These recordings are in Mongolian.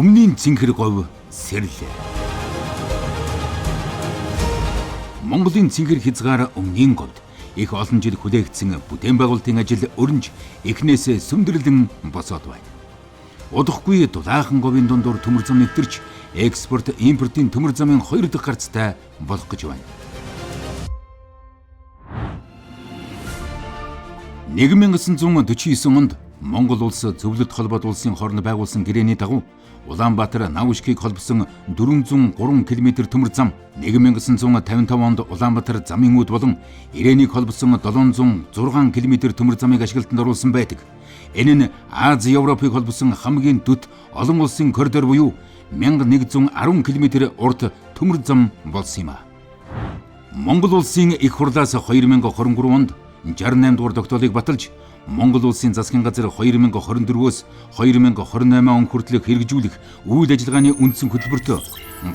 Өмнийн цэнхэр говь сэрлээ. Монголын цэнхэр хязгаар өмнгийн говьд их олон жил хүлээгдсэн бүтээн байгуулалтын ажил өрнж эхнээсээ сүмдэрлэн босоод байна. Удахгүй дулаахан говийн дундуур төмөр зам нэвтэрч экспорт импортын төмөр замын 2 дахь гарцтай болох гэж байна. 1949 онд Монгол улс Зөвлөлт холбоод улсын хооронд байгуулсан гэрээний дагуу Улаанбаатар Навшигыг холбосон 403 км төмөр зам, 1955 онд Улаанбаатар замын үүд болон Ирээнийг холбосон 706 км төмөр замыг ашиглалтанд оруулсан байдаг. Энэ нь Аз Европыг холбосон хамгийн дөт олон улсын коридор буюу 1110 км урт төмөр зам болсон юм а. Монгол улсын их хурлаас 2023 онд 68 дугаар тогтоолыг баталж Монгол улсын засгийн газар 2024-өөс 2028 он хүртэл хэрэгжүүлэх үйл ажиллагааны үндсэн хөтөлбөртөө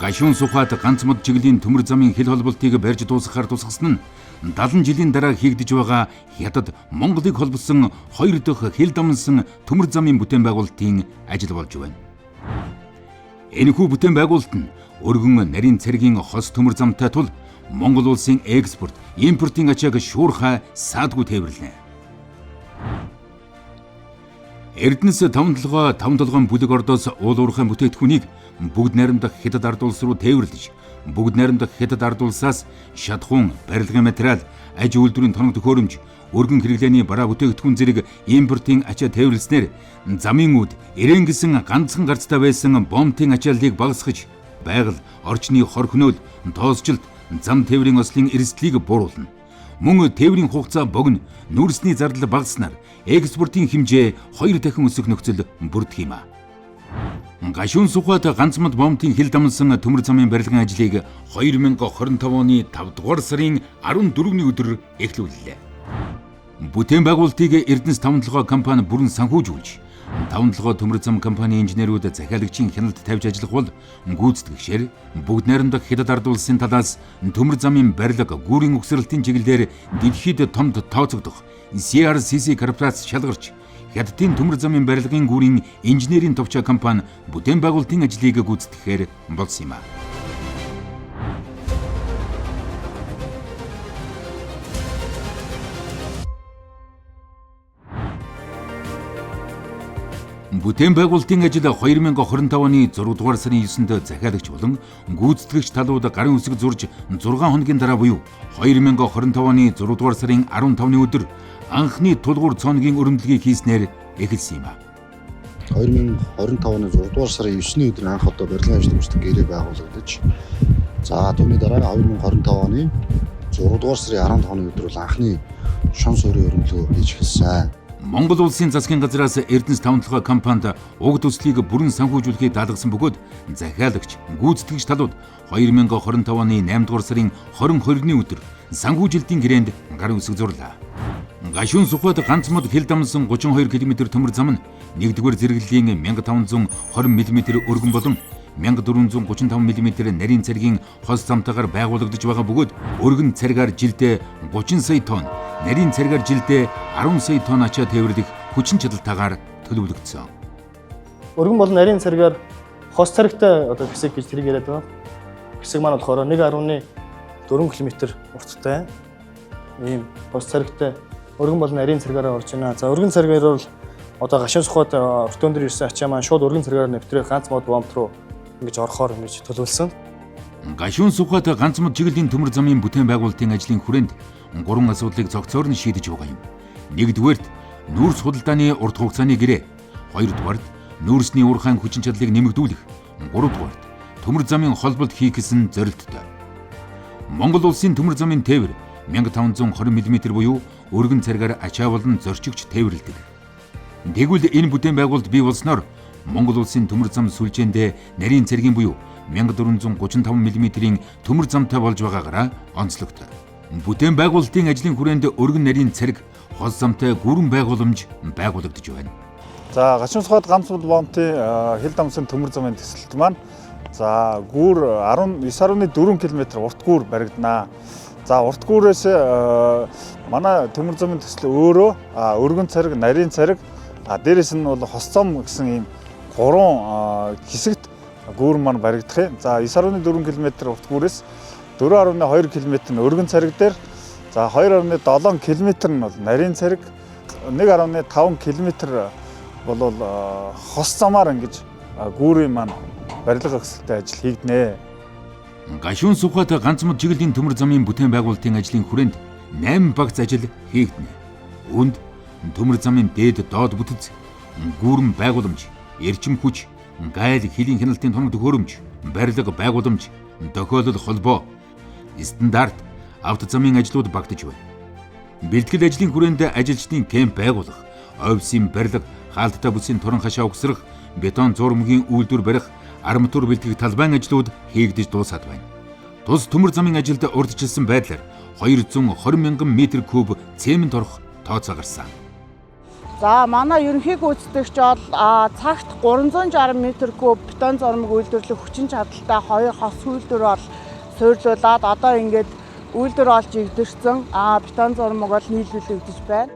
гашуун сухад ганц мод чиглэлийн төмөр замын хил холболтыг барьж дуусгахаар тусгасан нь 70 жилийн дараа хийгдэж байгаа хятад Монголыг холбосон 2 дахь хил дамнсан төмөр замын бүтээн байгуулалтын ажил болж байна. Энэхүү бүтээн байгуулалт нь өргөн нарийн цэргийн хос төмөр замтай тул Монгол улсын экспорт, импортын ачааг шуурхай саадгүй тээвэрлэнэ. Эрдэнэс 5-7 бүлэг ордоос уулуурхайн бүтээгдэхүүнийг бүгд найрамдах хятад ард улс руу тээвэрлэж, бүгд найрамдах хятад ард улсаас шатхуун, барилгын материал, аж үйлдвэрийн тоног төхөөрөмж, өргөн хэрэглээний бараа бүтээгдэхүүн зэрэг импортын ачаа тээвэрлснээр замын үүд ирээн гэсэн ганцхан гарцтай байсан бомтын ачааллыг багасгаж, байгаль, орчны хор хөнөөл, тоосчлт, зам тээврийн ослын эрсдлийг бууруулна. Мөн тээврийн хугацаа богино, нүүрсний зардал багаснаар экспортын хэмжээ 2 дахин өсөх нөхцөл бүрдэх юм а. Гашуун сухад ганц мод бомтын хил дамнсан төмөр замын барилгын ажлыг 2025 оны 5 дугаар сарын 14-ний өдөр эхлүүллээ. Бүтээн байгуулалтыг Эрдэнэс 5-7 компани бүрэн санхүүжүүлж, 5-7 төмөр зам компани инженерүүд захиалагчийн хяналт тавьж ажиллах бол гүйцэтгэгчээр бүгд найрамдах хятад ард улсын талаас төмөр замын барилга, гүүрийн угсралтын чиглэлээр дэлхийд томд тооцогдох CRCC корпорац шалгарч хятадын төмөр замын барилгын гүүрийн инженерийн товчоо компани бүтээн байгуулалтын ажлыг гүйцэтгэхээр болсон юм а. Бүтээн байгуулалтын ажил 2025 оны 6 дугаар сарын 9-нд захиалагч болон гүйцэтгэгч талууд гарын үсэг зурж 6 хоногийн дараа буюу 2025 оны 6 дугаар сарын 15-ны өдөр анхны тулгуур цооногийн өрөмдлөгийг хийснээр эхэлсэн юм а. 2025 оны 6 дугаар сарын 9-ний өдөр анх одоо барилгын ажил гүйцэтгэх гэрээ байгуулагдаж, за түүний дараа 2025 оны 6 дугаар сарын 15-ны өдөр бол анхны шон суурийн өрөмдлөгөө хийж эхэлсэн. Монгол улсын засгийн газраас Эрдэнэс 5-7 компанид уг төслийг бүрэн санхүүжүүлэхийг даатгсан бөгөөд захиалагч, гүйцэтгэгч талууд 2025 оны 8 дугаар сарын 22-ны өдөр санхүүжилтийн гэрээнд гарын үсэг зурлаа. Гашуун сухад ганц мод хил дамнсан 32 км төмөр зам нь 1-р зэрэглэлийн 1520 мм өргөн болон 1435 мм нарийн цэргийн хос замтайгаар байгуулагдаж байгаа бөгөөд өргөн цэргээр жилдээ 30 сая тонн, нарийн цэргээр жилдээ 10 сая тонн ачаа тээвэрлэх хүчин чадалтайгаар төлөвлөгдсөн. Өргөн болон нарийн цэргээр хос цэрэгтэй одоо хэсэг гэж тэрийг яриад байгаа. Хэсэг маань болохоор 1.4 км урттай ийм хос цэрэгтэй өргөн болон нарийн цэргээрээ орж байна. За өргөн цэргээр бол одоо гашуун сухад өртөөн дээр ирсэн ачаа маань шууд өргөн цэргээр нэвтрэх ганц мод бомт руу ингэж орохоор ингэж төлөвлөсөн. Гашуун сухад ганц мод чиглэлийн төмөр замын бүтээн байгуулалтын ажлын хүрээнд 3 асуудлыг цогцоор нь шийдэж байгаа юм. 1-р нүүрс худалдааны урт хугацааны гэрээ, 2-р нүүрсний уурхайн хүчин чадлыг нэмэгдүүлэх, 3-р төмөр замын холболт хийх гэсэн зорилттой. Монгол улсын төмөр замын тээвэр 1520 мм буюу өргөн цэргээр ачаа болон зорчигч тээвэрлэдэг. Тэгвэл энэ бүтээн байгуулалт бий болсноор Монгол улсын төмөр зам сүлжээндээ нарийн цэргийн буюу 1435 мм-ийн төмөр замтай болж байгаагаараа онцлогтой. Бүтээн байгуулалтын ажлын хүрээнд өргөн нарийн цэрэг, хос замтай гүрэн байгууламж байгуулагдаж байна. За гашуун сухад ганц мод бомтын хил дамсан төмөр замын төсөлт маань за гүүр 19.4 км урт гүүр баригданаа. За урт гүүрээс манай төмөр замын төсөл өөрөө өргөн цэрэг, нарийн цэрэг, дээрээс нь бол хос зам гэсэн ийм 3 хэсэгт гүүр маань баригдах юм. За 9.4 км урт гүүрээс 4.2 км нь өргөн цариг дээр, за 2.7 км нь бол нарийн цариг, 1.5 км бол хос замаар ингэж гүүрийн маань барилга өгсөлтөй ажил хийгднэ. Гашуун сухад ганцмод чиглэлийн төмөр замын бүтээн байгуулалтын ажлын хүрээнд 8 багц ажил хийгдэнэ. Үүнд төмөр замын дээд доод бүтэц, гүүрэн байгууламж, эрчим хүч, гайл хилийн хяналтын тоног төхөөрөмж, барилга байгууламж, тохиолдол холбоо, стандарт, авто замын ажлууд багтаж байна. Бэлтгэл ажлын хүрээнд ажилчдын кемп байгуулах, офисын барилга, хаалттай бүсийн торон хашаа угсрах, бетон зурмгийн үйлдвэр барих, арматур бэлтгэх талбайн ажлууд хийгдэж дуусаад байна. Тус төмөр замын ажилд урдчилсан байдлаар 220 мянган метр куб цемент орох тооцоо гарсан. За манай ерөнхий гүйцэтгэгч бол цагт 360 м куб бетон зурмаг үйлдвэрлэх хүчин чадалтай 2 хос үйлдвэр бол суйрлуулад одоо ингээд үйлдвэр олж игдэрсэн бетон зурмаг бол нийлүүлэгдэж байна.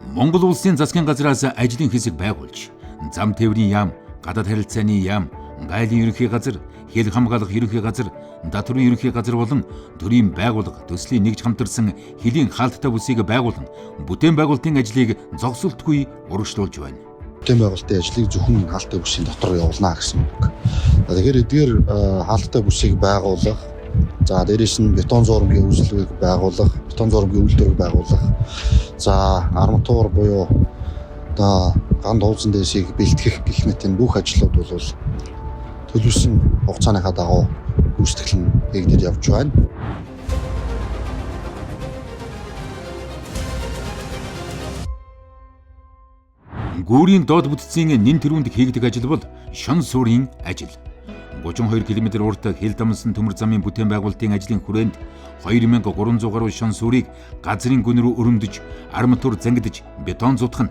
Монгол улсын засгийн газраас ажлын хэсэг байгуулж, зам тээврийн яам, гадаад харилцааны яам, гайлын ерөнхий газар, хэл хамгаалах ерөнхий газар, датрын ерөнхий газар болон төрийн байгууллага төслийн нэгж хамтарсан хилийн хаалттай бүсийг байгуулан бүтээн байгуулалтын ажлыг зогсолтгүй урагшлуулж байна. Бүтээн байгуулалтын ажлыг зөвхөн хаалттай бүсийн дотор явуулна гэсэн үг. Тэгэхээр эдгээр хаалттай бүсийг байгуулах, за дээрээс нь бетон зурмгийн үйлдвэрийг байгуулах, бетон зурмгийн үйлдвэрийг байгуулах, за арматур буюу одоо ган дууцсан дэсийг бэлтгэх гэх мэт энэ бүх ажлууд бол төлөвлөсөн хугацааныхаа дагуу гүйцэтгэл нь хийгдэж явж байна. Гүүрийн доод бүтцийн нэн тэрүүнд хийгдэх ажил бол шон суурийн ажил. 32 км урт хил дамсан төмөр замын бүтээн байгуулалтын ажлын хүрээнд 2300 гаруй шон суурийг газрын гүн рүү өрөмдөж, арматур зангидж, бетон зутгана.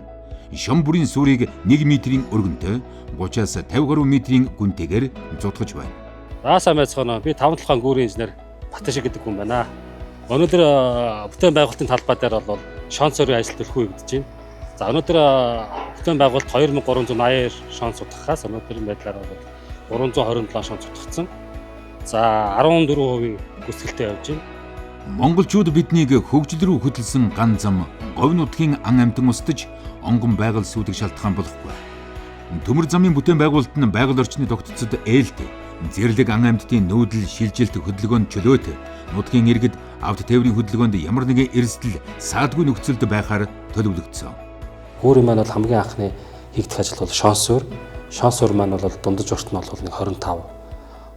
Шон бүрийн суурийг 1 метрийн өргөнтэй 30-аас 50 гаруй метрийн гүнтэйгээр зутгаж байна. Сайн байцгаана. Би 5 толгойн гүүрийн инженер Батшиг гэдэг хүн байна. Өнөөдөр бүтээн байгуулалтын талбай дээр бол шон суурийн ажил төлхөө хийгдэж байна. За өнөөдөр бүтээн байгуулалт 2380 шон сутгахаас өнөөдрийн байдлаар бол 327 шон сутгацсан. За 14% гүйцэтгэлтэй явж байна. Монголчууд биднийг хөгжил рүү хөдөлсөн ган зам, говь нутгийн ан амьтан устж, онгон байгаль сүйдэх шалтгаан болохгүй. Төмөр замын бүтээн байгуулалт нь байгаль орчны тогтцод ээлтэй, зэрлэг ан амьтдын нүүдэл шилжилт хөдөлгөөнд чөлөөт, нутгийн иргэд авто тээврийн хөдөлгөөнд ямар нэгэн эрсдэл саадгүй нөхцөлд байхаар төлөвлөгдсөн. Гүүрийн маань бол хамгийн анхны хийгдэх ажил бол шон суур. Шон суур маань бол дундаж урт нь бол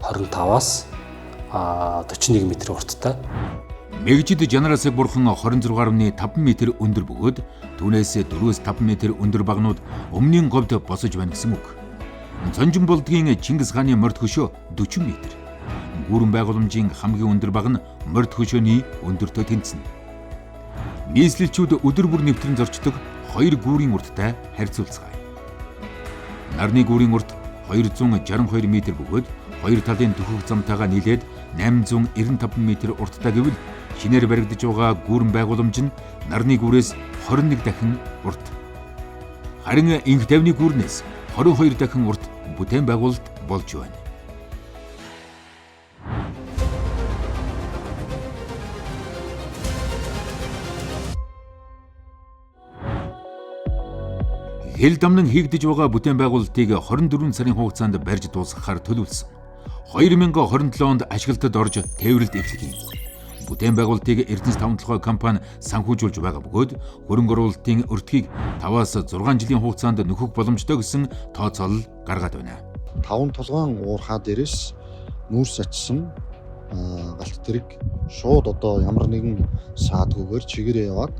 25-аас 41 м урттай. Мэгжид жанараас бурхан 26.5 м өндөр бөгөөд түүнээс 4-5 м өндөр багнууд өмнгийн говьд босож байна гэсэн үг. Цонжин болдгийн Чингис хааны морд хөшөө 40 м. Гүүрэн байгууламжийн хамгийн өндөр баг нь морд хөшөөний өндөртөө тэнцэнэ. Нийслэлчүүд өдөр бүр нэвтрэн зорчдог 2 гүүрийн урттай харьцуулцгаая. Нарны гүүрийн урт 262 м бөгөөд 2 талын төхөх замтайгаа нийлээд 895 м урттай гэвэл шинээр баригдаж байгаа гүүрэн байгууламж нь нарны гүүрээс 21 дахин урт. Харин инх тавны гүүрнээс 22 дахин урт бүтээн байгуулалт болж байна. Хил дамнан хийгдэж байгаа бүтээн байгуулалтыг 24 сарын хугацаанд барьж дуусгахаар төлөвлөсөн. 2027 онд ашиглалтад орж тээвэрлэлт эхлэх юм. Бүтээн байгуулалтыг Эрдэнэс таван толгой компани санхүүжүүлж байгаа бөгөөд хөрөнгө оруулалтын өртгийг 5-аас 6 жилийн хугацаанд нөхөх боломжтой гэсэн тооцоолол гаргаад байна. 5 толгойн уурхаа дээрээс нүүрс ачсан галт тэрэг шууд одоо ямар нэгэн саадгүйгээр чигээрээ яваад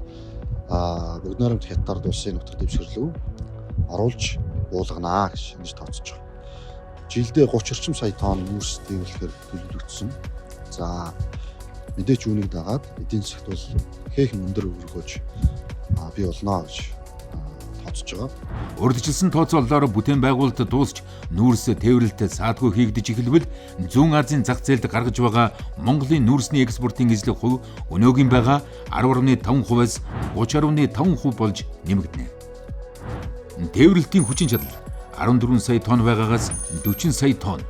бүгд найрамд хятад улсын нутаг дэвсгэр рүү оруулж уулганаа гэж тооцож байгаа. Жилдээ 30 орчим сая тонн нүүрс дэвлэхээр төлөвлөгдсөн. За мэдээч үүнийг дагаад эдийн засагт бол хээх өндөр өргөж бий болно гэж тооцож байгаа. Урдчилсан тооцоололоор бүтээн байгуулалт дуусч нүүрс тээвэрлэлт саадгүй хийгдэж эхэлвэл Зүүн Азийн зах зээлд гаргаж байгаа Монголын нүүрсний экспортын эзлэх хувь өнөөгийн байгаа 10.5%-аас 30.5% болж нэмэгдэнэ. Тээвэрлэлтийн хүчин чадал 14 сая тонн байгаагаас 40 сая тонн.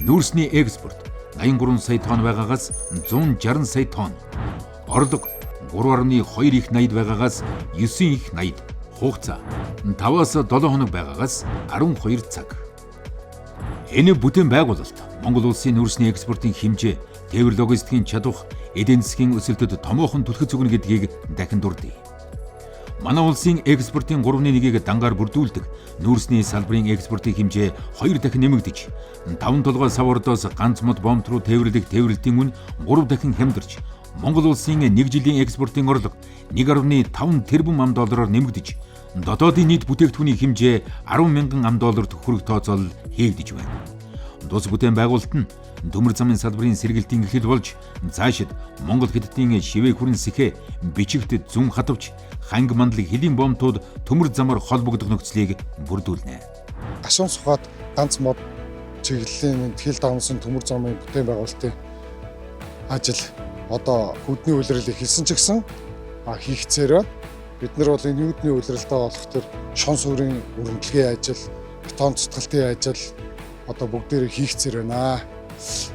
Нүүрсний экспорт 83 сая тонн байгаагаас 160 сая тонн. Орлого 3.2 их 80 байгаагаас 9 их 80. Хугацаа 5-аас 7 хоног байгаагаас 12 цаг. Энэ бүтээн байгуулалт Монгол улсын нүүрсний экспортын хэмжээ, тээвэр логистикийн чадвар, эдийн засгийн өсөлтөд томоохон түлхэж өгнө гэдгийг дахин дурдъя. Манай улсын экспортын 3.1-ийг дангаар бүрдүүлдэг нүүрсний салбарын экспортын хэмжээ 2 дахин нэмэгдэж, 5 толгой сав ордоос ганц мод бомб руу тээвэрлэх тээвэрлтийн үн 3 дахин хямдарч, Монгол улсын 1 жилийн экспортын орлого 1.5 тэрбум $аар нэмэгдэж, дотоодын нийт бүтээгдэхүүний хэмжээ 10 мянган $д хүрэх тооцоол хэвдэж байна. Дус бүтээн байгуулалт нь төмөр замын салбарын сэргэлтийн эхлэл болж, цаашид Монгол Хятадын шивээ хүрэн сэхэ бичигт зүн хатвч ханг мандлыг хэлийн бомтууд төмөр замаар холбогдох нөхцөлийг бүрдүүлнэ. Гашуун сухад ганц мод чиглэлийн тэгэл давнсан төмөр замын бүтээн байгуулалтын ажил одоо хөдний үйлрэлийг хийсэн ч гэсэн хийгцээрээ бид нар бол энэ юудны үйлрэлтэй болох төр шон сүрийн өрөмтлөгийн ажил, бетон цэцгэлтийн ажил одоо бүгдээрээ хийгцээр байна.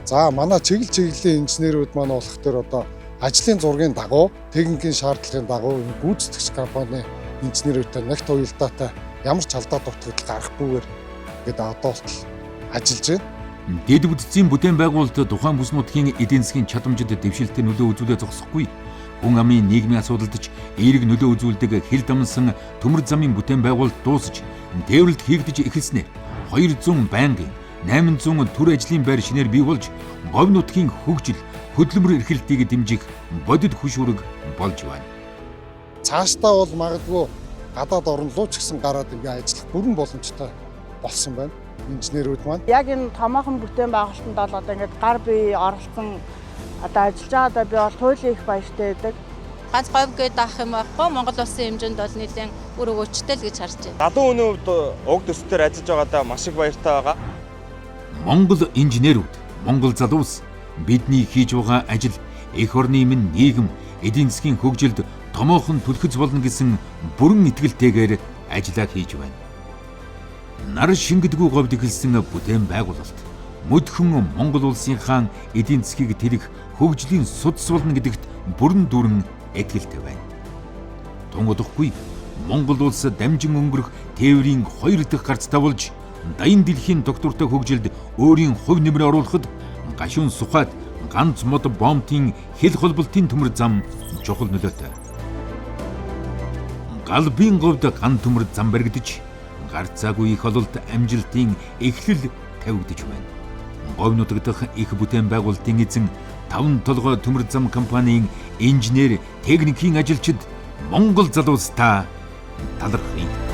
За манай чиглэлийн инженерүүд маань болох төр одоо ажлын зургийн дагуу, техникийн шаардлагын дагуу гүйцэтгэгч компани инженерүүдтэй нэгт уялдаатай ямар ч алдаа дутагдал гарахгүйгээр гэдэг одоо болтол ажиллаж байна. Дэд бүтцийн бүтээн байгуулалт тухайн бүс нутгийн эдийн засгийн чадамжид дэвшилтэд нөлөө үзүүлээ зогсохгүй. Хүн амын нийгмийн асуудалд ч эерэг нөлөө үзүүлдэг хил дамнсан төмөр замын бүтээн байгуулалт дуусаж, тээвэрлэлт хийгдэж эхэлснээр 200 байнгын 800 төр ажлын байр шинээр бий болж, говь нутгийн хөгжил, хөдөлмөр эрхлэлтийг дэмжих бодит хөшүүрэг болж байна. Цаашдаа бол магадгүй гадаад орн руу ч гэсэн гараад ингээ ажиллах бүрэн боломжтой болсон байна. Инженерүүд маань Яг энэ томоохон бүтээн байгуулалтанд бол одоо ингээд гар бие оролцсон одоо ажиллаж байгаадаа би бол туйлын их баяртай байдаг. Ганц говь гээд авах юм байхгүй Монгол улсын хэмжээнд бол нэлээд үр өгөөжтэй л гэж харж байна. Гадуур үнийн хувьд уг төсөлтөөр ажиллаж байгаадаа маш их баяртай байгаа. Монгол инженерүүд, Монгол залуус бидний хийж байгаа ажил эх орны минь нийгэм, эдийн засгийн хөгжилд томоохон түлхэж болно гэсэн бүрэн итгэлтэйгээр ажиллаа хийж байна. Нар шингэдэггүй говьд эхэлсэн бүтээн байгуулалт мөдхөн Монгол улсынхаа эдийн засгийг тэрэх хөгжлийн судас болно гэдэгт бүрэн дүүрэн итгэлтэй байна. Тунгадахгүй Монгол улс дамжин өнгөрөх тээврийн 2 дахь гарцтай болж, даян дэлхийн доктортой хөгжилд өөрийн хувь нэмрээ оруулахад гашуун сухад ганц мод бомтын хил холболтын төмөр зам чухал нөлөөтэй. Галбын говьд ган төмөр зам баригдаж, гарцаагүй их ололт амжилтын эхлэл тавигдж байна. Говь нутаг дахь их бүтээн байгуулалтын эзэн 5 толгой төмөр зам компанийн инженер, техникийн ажилчид Монгол залуустаа талархъя.